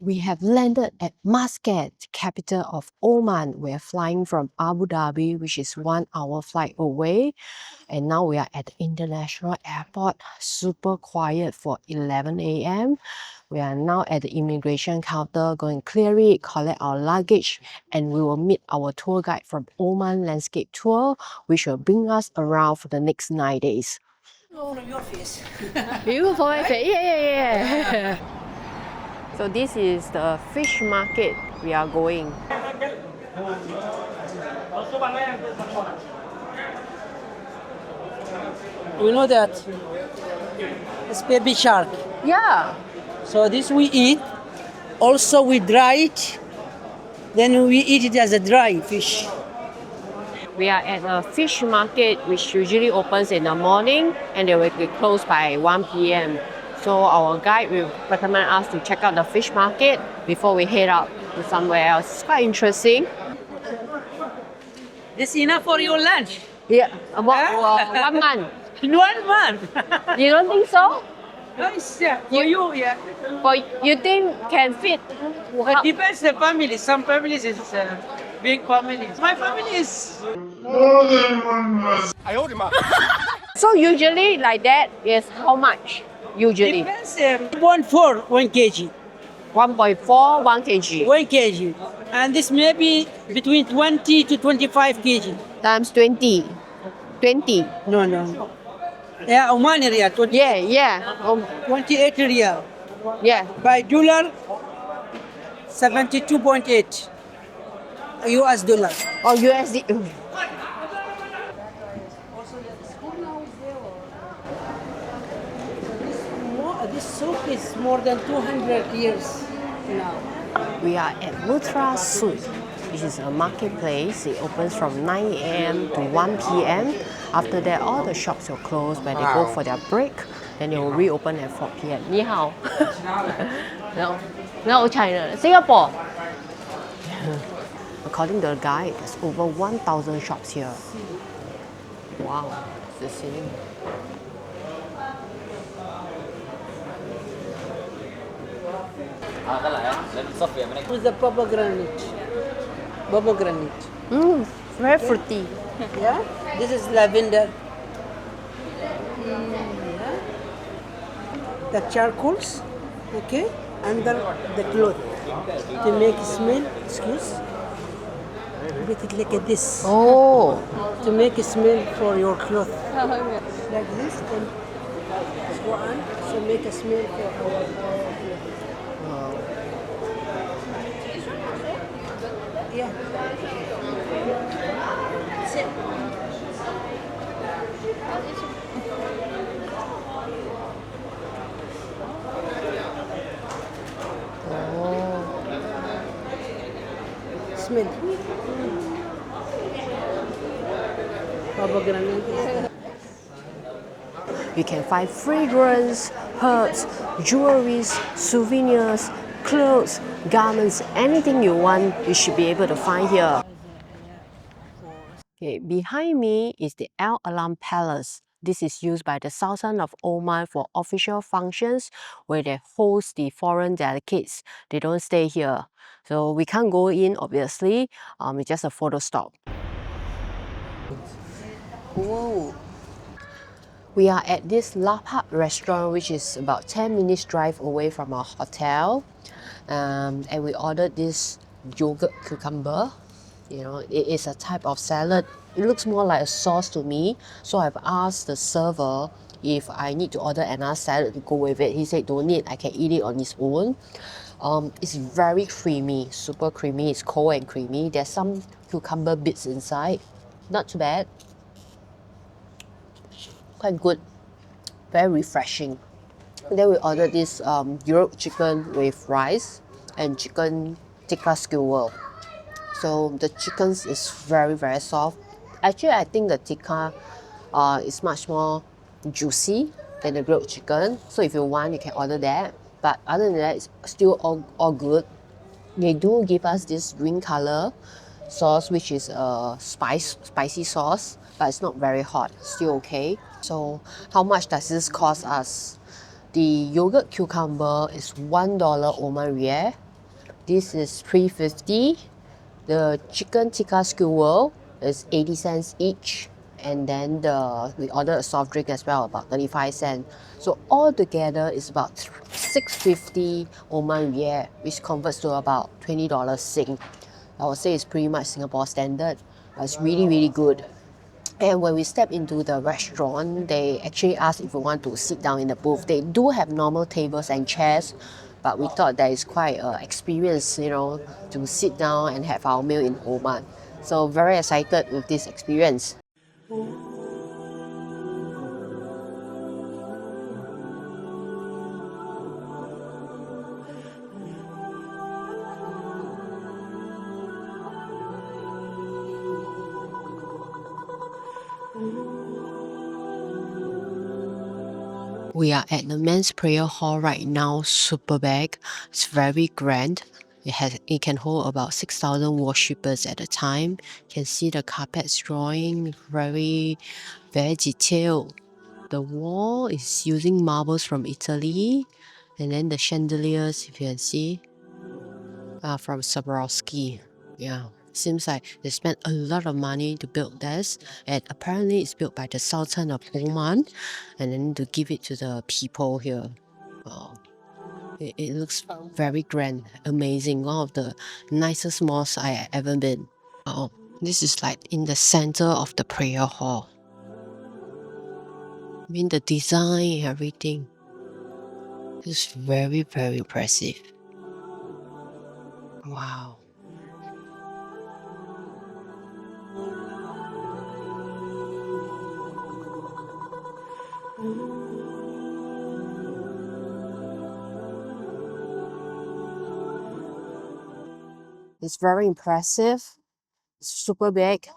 We have landed at Muscat, capital of Oman. We are flying from Abu Dhabi, which is 1 hour flight away. And now we are at the international airport. Super quiet for 11 a.m. We are now at the immigration counter, going to clear it, collect our luggage, and we will meet our tour guide from Oman Landscape Tour, which will bring us around for the next 9 days. From your face. You for my face? Yeah. So this is the fish market we are going. You know that it's baby shark. Yeah. So this we eat. Also we dry it. Then we eat it as a dry fish. We are at a fish market which usually opens in the morning and they will be closed by 1 p.m. So our guide will recommend us to check out the fish market before we head out to somewhere else. It's quite interesting. This enough for your lunch. Yeah, about 1 month. In 1 month. You don't think so? Nice, yeah. For you, yeah. For you think can fit? It depends the family. Some families is big families. My family is. So usually like that is how much? Usually Depends. 1.4 1 kg. 1.4, 1 kg. 1 kg. And this may be between 20 to 25 kg. Times 20. 20. No. Yeah, Oman area. 20, Yeah. 28 riyal. Yeah. By dollar, 72.8 US dollar. Or USD. This soup is more than 200 years now. We are at Mutra Souk, which is a marketplace. It opens from 9 a.m. to 1 p.m. After that, all the shops will close when they go for their break. Then they will reopen at 4 p.m. Ni hao. No, China. Singapore. According to the guide, there's over 1,000 shops here. Wow, it's the same. With the pomegranate. Very fruity. Yeah, this is lavender. Yeah. The charcoals, okay, under the cloth to make smell. Excuse. Make it like this. Oh. To make a smell for your cloth. Like this, and go on. So make a smell for our cloth. Yeah. Smell. Pomegranate. You can find fragrance, herbs, jewelries, souvenirs, clothes, garments, anything you want, you should be able to find here. Okay, behind me is the Al Alam Palace. This is used by the Sultan of Oman for official functions where they host the foreign delegates. They don't stay here. So we can't go in, obviously. It's just a photo stop. Whoa. We are at this Lapap restaurant, which is about 10 minutes drive away from our hotel. And we ordered this yogurt cucumber. You know, it is a type of salad. It looks more like a sauce to me. So I've asked the server if I need to order another salad to go with it. He said don't need, I can eat it on its own. It's very creamy, super creamy. It's cold and creamy. There's some cucumber bits inside. Not too bad. Quite good. Very refreshing. Then we ordered this Europe chicken with rice and chicken tikka skewer. So the chicken is very, very soft. Actually, I think the tikka is much more juicy than the grilled chicken. So if you want, you can order that. But other than that, it's still all good. They do give us this green color sauce, which is a spicy sauce, but it's not very hot. Still okay. So how much does this cost us? The yogurt cucumber is $1 Oman Riel, This is $3.50. The chicken tikka skewer is 80 cents each. And then we ordered a soft drink as well, about 35 cents. So all together is about 650 Oman Riel, which converts to about $20 Sing. I would say it's pretty much Singapore standard. But it's really, really good. And when we step into the restaurant, they actually ask if we want to sit down in the booth. They do have normal tables and chairs, but we thought that is quite an experience, to sit down and have our meal in Oman. So very excited with this experience. We are at the men's prayer hall right now, super big. It's very grand. It can hold about 6,000 worshippers at a time. You can see the carpets drawing, very, very detailed. The wall is using marbles from Italy. And then the chandeliers, if you can see, are from Swarovski. Yeah. Seems like they spent a lot of money to build this, and apparently it's built by the Sultan of Oman, and then to give it to the people here. Wow. It looks very grand, amazing. One of the nicest mosques I have ever been. Oh, this is like in the center of the prayer hall. I mean, the design, everything. It's very, very impressive. Wow. It's very impressive, super big.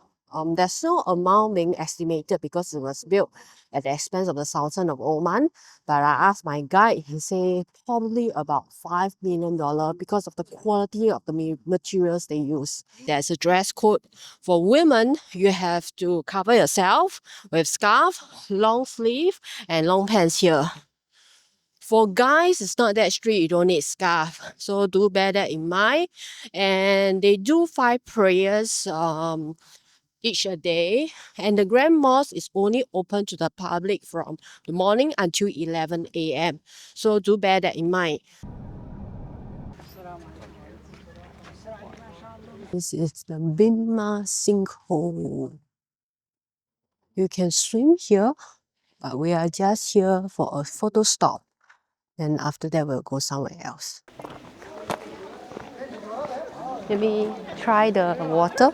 There's no amount being estimated because it was built at the expense of the Sultan of Oman. But I asked my guide, he said probably about $5 million because of the quality of the materials they use. There's a dress code. For women, you have to cover yourself with scarf, long sleeve, and long pants here. For guys, it's not that strict, you don't need scarf. So do bear that in mind. And they do 5 prayers each a day. And the Grand Mosque is only open to the public from the morning until 11 a.m. So do bear that in mind. This is the Bimmah Sinkhole. You can swim here, but we are just here for a photo stop. And after that, we'll go somewhere else. Maybe try the water.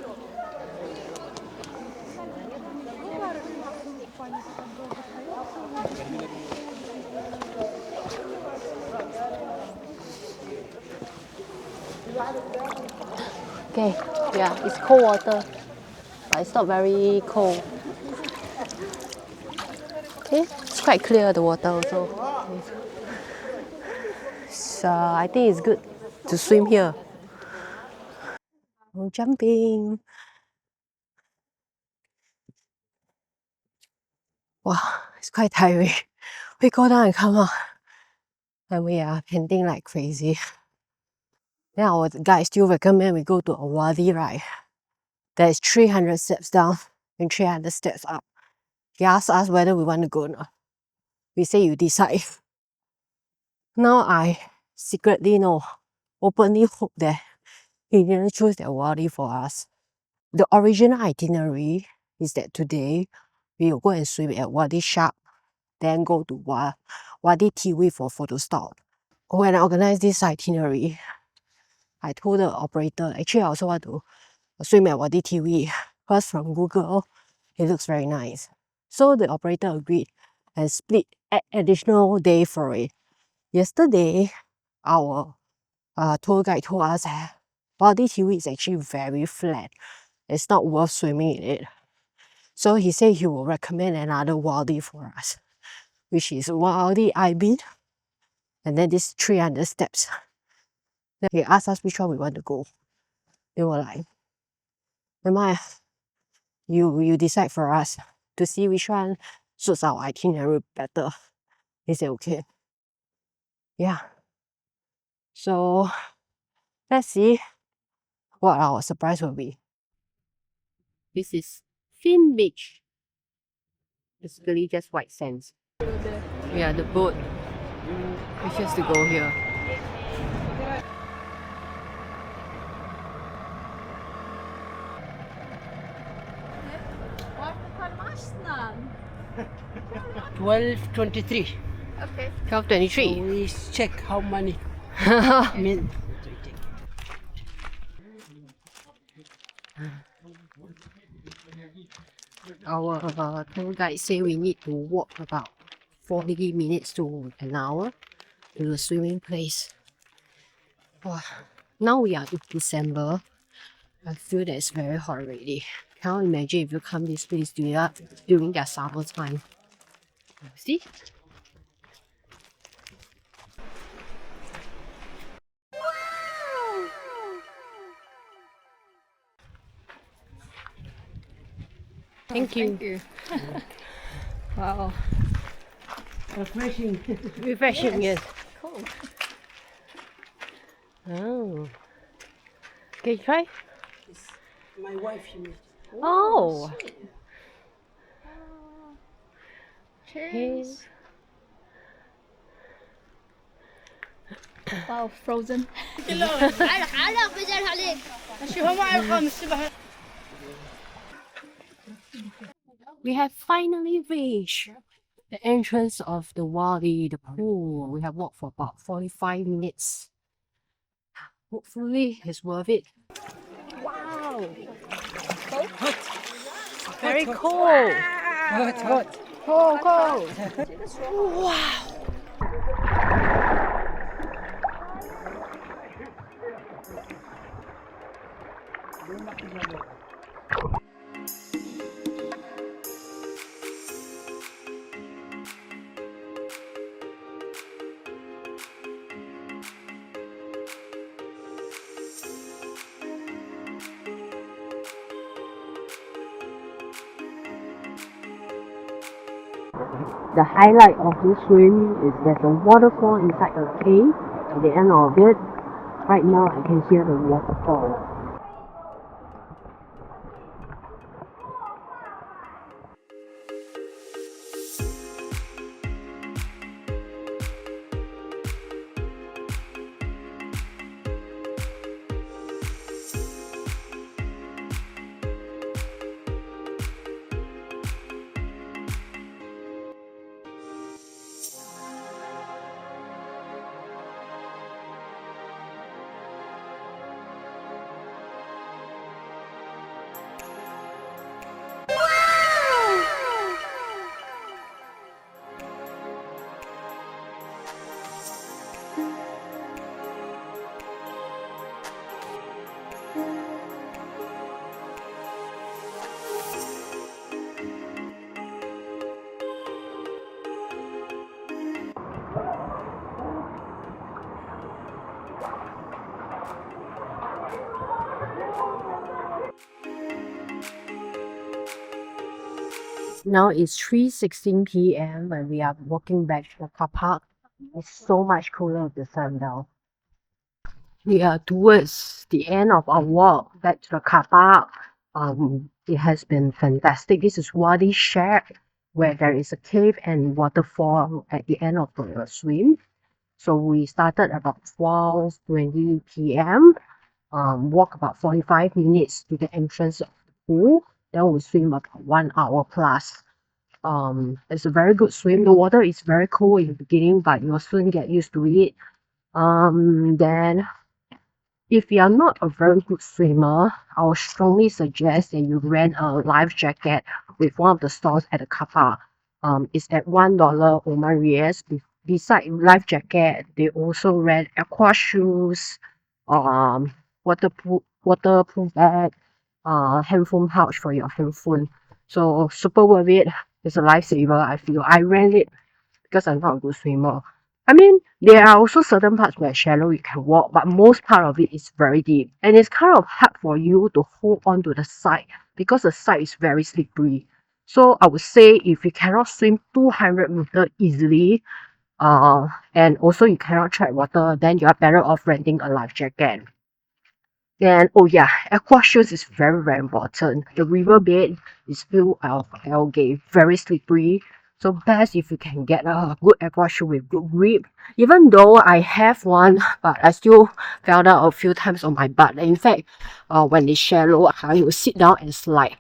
Okay, yeah, it's cold water, but it's not very cold. Okay, it's quite clear, the water also. So I think it's good to swim here. No jumping. Wow, it's quite tiring. We go down and come up, and we are panting like crazy. Then our guide still recommend we go to a wadi, right? There's 300 steps down and 300 steps up. He asked us whether we want to go or not. We say you decide. Now I secretly openly hope that he didn't choose that wadi for us. The original itinerary is that today we will go and swim at Wadi Shab, then go to Wadi Tiwi for photo stop. When I organized this itinerary, I told the operator, actually I also want to swim at Wadi Tiwi because from Google, it looks very nice. So the operator agreed and split an additional day for it. Yesterday, our tour guide told us that Wadi Tiwi is actually very flat. It's not worth swimming in it. So he said he will recommend another wadi for us, which is Wadi Ibin, and then this 300 steps. Then he asked us which one we want to go. They were like, Mama, you decide for us to see which one suits our itinerary better. He said, okay. Yeah. So Let's see what our surprise will be. This is Fin Beach. Basically just white sands. Yeah, the boat. We just to go here. $12.23. Okay. 12.23. So we check how many. Mean. Our tour guide say we need to walk about 40 minutes to an hour to the swimming place. Wow. Now we are in December. I feel that it's very hot already. Cannot imagine if you come this place during their summer time. See? Thank you. Wow. Refreshing. Refreshing, yes. Cool. Oh. Can you try? My wife, she made. Oh. Cheers. Wow, frozen. We have finally reached the entrance of the Wadi, the pool. We have walked for about 45 minutes. Hopefully, it's worth it. Wow! Very cold! Hot. Cold, cold! Wow! The highlight of this swim is there's a waterfall inside a cave. At the end of it, right now I can hear the waterfall. Now it's 3:16 p.m. and we are walking back to the car park. It's so much cooler with the sun now. We are towards the end of our walk back to the car park. It has been fantastic. This is Wadi Shab, where there is a cave and waterfall at the end of the swim. So we started about 12:20 p.m. Walk about 45 minutes to the entrance of the pool. Then we swim about 1 hour plus. It's a very good swim. The water is very cold in the beginning, but you'll soon get used to it. Then if you are not a very good swimmer, I would strongly suggest that you rent a life jacket with one of the stores at the car park. It's at $1 Oman Riyals. Beside life jacket, they also rent aqua shoes, waterproof bag, handphone pouch for your handphone. So super worth it. It's a lifesaver, I feel. I rent it because I'm not a good swimmer. I mean, there are also certain parts where shallow you can walk, but most part of it is very deep. And it's kind of hard for you to hold on to the side because the side is very slippery. So I would say if you cannot swim 200 meters easily, and also you cannot tread water, then you are better off renting a life jacket. And oh yeah, aqua shoes is very very important. The riverbed is full of algae, very slippery. So best if you can get a good aqua shoe with good grip. Even though I have one, but I still fell down a few times on my butt. In fact, when it's shallow, I will sit down and slide.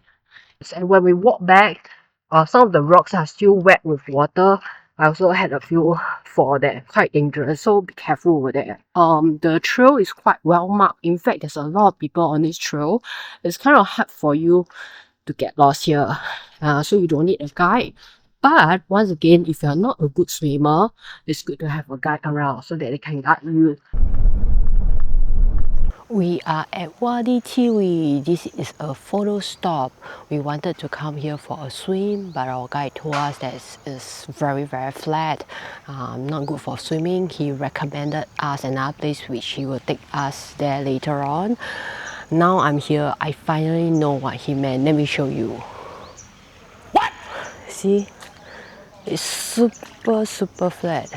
And when we walk back, some of the rocks are still wet with water. I also had a few fall there, quite dangerous, so be careful over there. The trail is quite well marked. In fact, there's a lot of people on this trail. It's kind of hard for you to get lost here, so you don't need a guide. But once again, if you're not a good swimmer, it's good to have a guide around so that they can guide you. We are at Wadi Tiwi. This is a photo stop. We wanted to come here for a swim, but our guide told us that it's very flat, not good for swimming. He recommended us another place which he will take us there later on. Now I'm here, I finally know what he meant. Let me show you. What? See? It's super flat.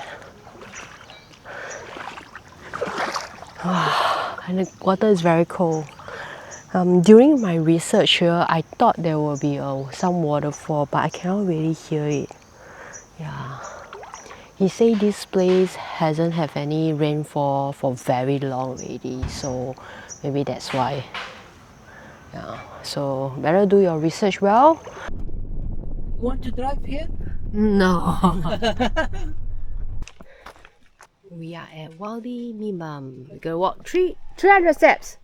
And the water is very cold. During my research here, I thought there will be some waterfall, but I cannot really hear it. Yeah. He said this place hasn't had any rainfall for very long already, so maybe that's why. Yeah. So better do your research well. You want to drive here? No. We are at Wadi Mibam. We're gonna walk 300 steps.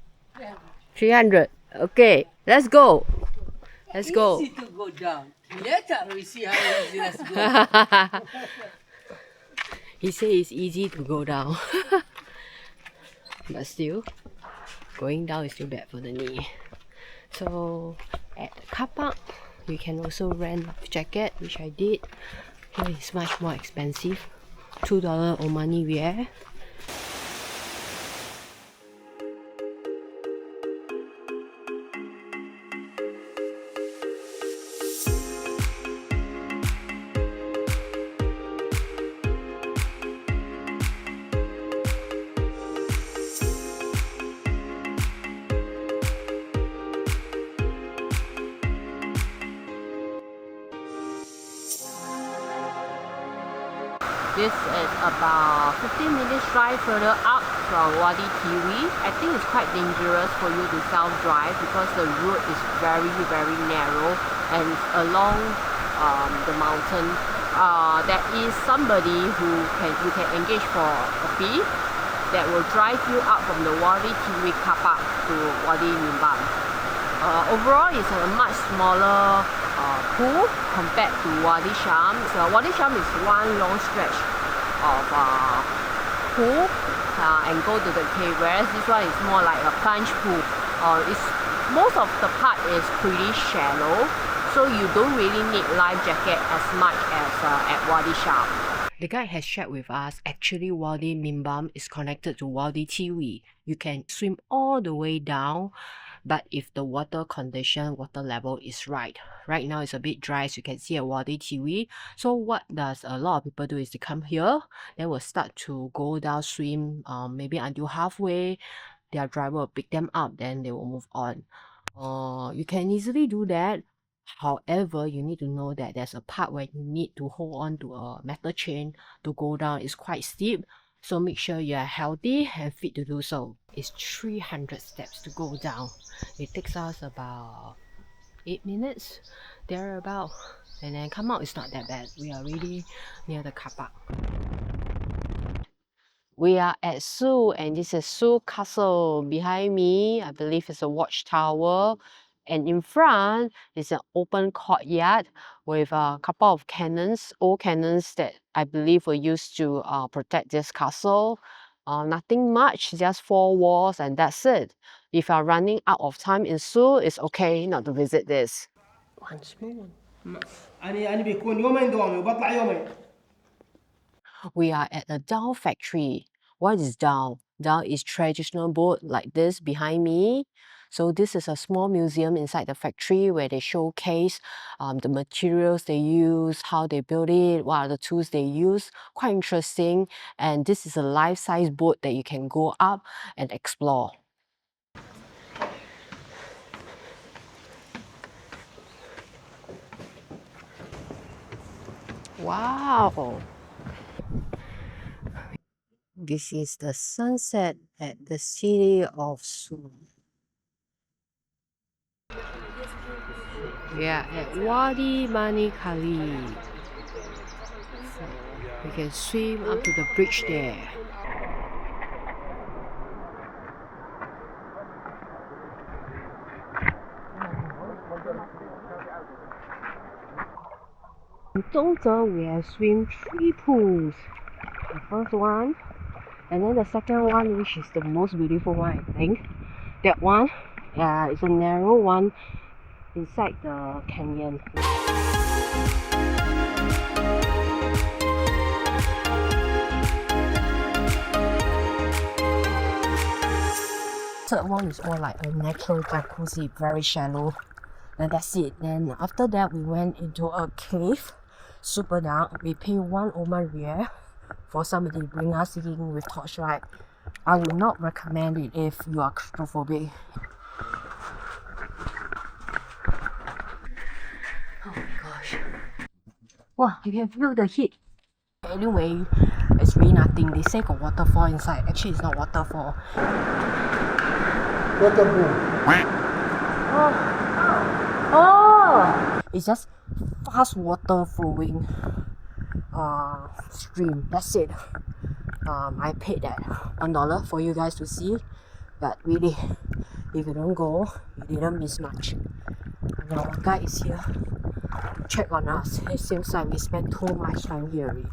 300. Okay, let's go. Let's go. Easy to go down. Later we see how easy let's go. He says it's easy to go down. But still, going down is still bad for the knee. So at the car park, you can also rent a jacket, which I did. Here is much more expensive. $2 Omani Riel. This is about 15 minutes drive further up from Wadi Tiwi. I think it's quite dangerous for you to self-drive because the road is very narrow and it's along the mountain. There is somebody who you can engage for a fee that will drive you up from the Wadi Tiwi car park to Wadi Mibam. Overall, it's a much smaller pool compared to Wadi Shab. So Wadi Shab is one long stretch of pool and go to the cave, whereas this one is more like a plunge pool. Most of the part is pretty shallow, so you don't really need life jacket as much as at Wadi Shab. The guide has shared with us, actually Wadi Mibam is connected to Wadi Tiwi. You can swim all the way down, but if the water level is right. Right now it's a bit dry, as you can see at Wadi Tiwi. So what does a lot of people do is they come here, they will start to go down, swim, maybe until halfway. Their driver will pick them up, then they will move on. You can easily do that. However, you need to know that there's a part where you need to hold on to a metal chain to go down. It's quite steep, so make sure you are healthy and fit to do so. It's 300 steps to go down. It takes us about 8 minutes, thereabout, and then come out, it's not that bad. We are really near the car park. We are at Su, and this is Su Castle. Behind me, I believe it's a watchtower. And in front is an open courtyard with a couple of cannons, old cannons that I believe were used to protect this castle. Nothing much, just 4 walls and that's it. If you're running out of time in Su, it's okay not to visit this. One spoon. We are at the dal factory. What is dal? Dal is traditional boat like this behind me. So this is a small museum inside the factory where they showcase the materials they use, how they build it, what are the tools they use. Quite interesting. And this is a life-size boat that you can go up and explore. Wow! This is the sunset at the city of Sun. We are at Wadi Mani Khalid. So we can swim up to the bridge there. In total, we have swim 3 pools. The first one, and then the second one, which is the most beautiful one, I think. That one, is a narrow one inside the canyon. Third one is more like a natural jacuzzi, very shallow. And that's it. Then after that, we went into a cave, super dark. We paid 1 Oman Rial for somebody to bring us in with torchlight. I would not recommend it if you are claustrophobic. Oh my gosh. Wow, you can feel the heat. Anyway, it's really nothing. They say got waterfall inside. Actually, it's not waterfall. Oh! It's just fast water flowing stream. That's it. I paid that $1 for you guys to see, but really, if you don't go, you didn't miss much. Now our guide is here to check on us. It seems like we spent too much time here already.